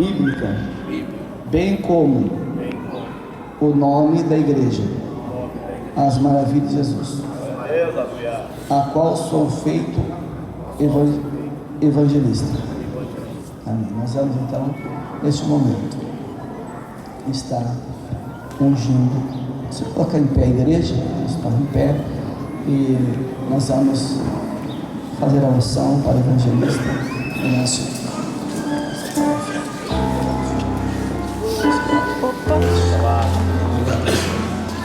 bíblica, bem como o nome da igreja, as maravilhas de Jesus, a qual sou feito evangelista. Amém. Nós vamos então, neste momento, estar ungindo. Se colocar em pé a igreja, está em pé, e nós vamos fazer a unção para o evangelista.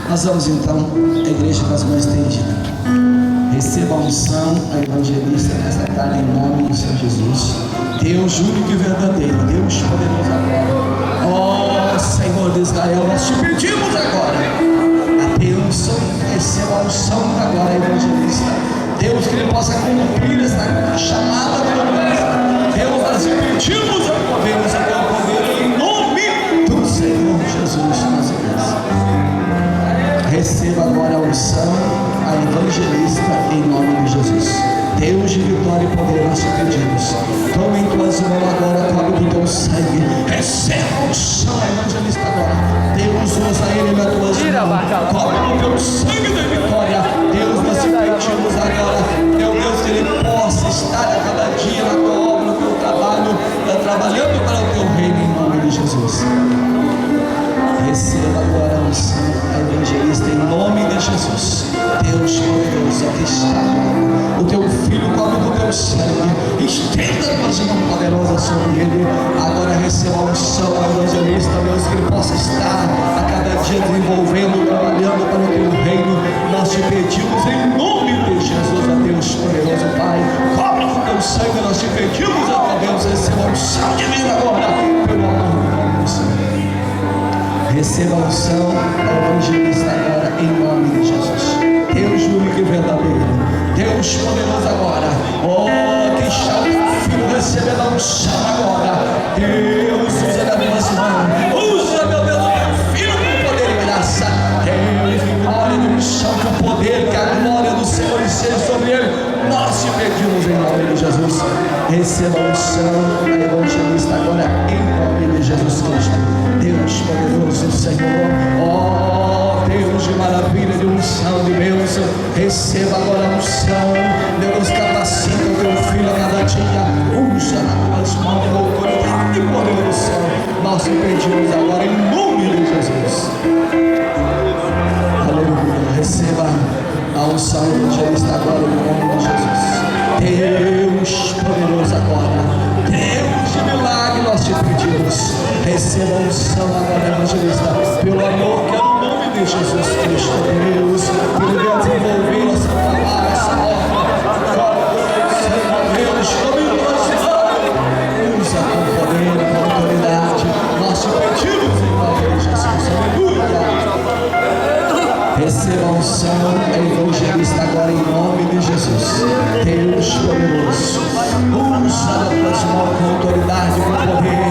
Nós vamos então, a igreja com as mãos estendidas. Receba a unção, a evangelista nesta tarde, em nome de Senhor Jesus. Deus único e verdadeiro, Deus poderoso agora. Ó Senhor de Israel, nós te pedimos agora a bênção, receba a unção agora, evangelista. Deus, que ele possa cumprir esta chamada do nome. Deus, nós te pedimos a bênção, a teu poder, em nome do Senhor Jesus, nossa Deus. Receba agora a unção, a evangelista, em nome de Jesus. Deus de vitória e poder, nós te pedimos. Toma em tuas mãos agora, cobre do teu sangue. Receba a unção, a evangelista agora. Deus, usa ele nas tuas mãos. Cobre do teu sangue da vitória. Deus, nós te pedimos agora, meu Deus, que ele possa estar a cada dia na tua obra, no teu trabalho, trabalhando para o teu reino, em nome de Jesus. Receba agora a unção, a evangelista, em nome de Jesus. Deus poderoso, aqui está o teu filho, cobre do teu sangue, estenda a tua mão poderosa sobre ele. Agora receba a unção, a evangelista, Deus, que ele possa estar a cada dia desenvolvendo, trabalhando para o teu reino. Nós te pedimos em nome de Jesus, ó Deus poderoso, Pai, cobre do teu sangue, nós te pedimos, ó Deus, receba a unção divina agora, pelo amor do nome do Senhor. Receba a unção, a evangelista agora, em nome de Jesus. Deus único e verdadeiro, Deus poderoso agora. Oh, que está o filho recebendo a unção agora. Deus, usa da minha mão, usa, meu Deus, o teu filho com poder e graça. Deus, vitória de unção, com poder, que a glória do Senhor esteja sobre ele. Nós te pedimos em nome de Jesus. Receba a unção, a evangelista agora, em nome de Jesus Cristo. Deus poderoso, Senhor, ó Deus de maravilha, de unção, de bênção, receba agora a unção. Deus, capacita o teu filho a cada dia, usa nas tuas mãos, autoridade e poder do céu. Nós te pedimos agora em nome de Jesus. Aleluia. Receba a unção evangelista agora em nome de Jesus. Deus poderoso agora, Deus de milagre, nós te pedimos. Receba a unção agora, evangelista, pelo amor que é no nome de Jesus Cristo. Deus, que ele venha desenvolver essa palavra, essa obra. Senhor Deus, tome o nosso nome, usa com poder, com autoridade. Nós te pedimos em nome de Jesus. Aleluia. Receba a unção, a evangelista agora em nome de Jesus. Deus poderoso, usa as tuas mãos com autoridade, com poder.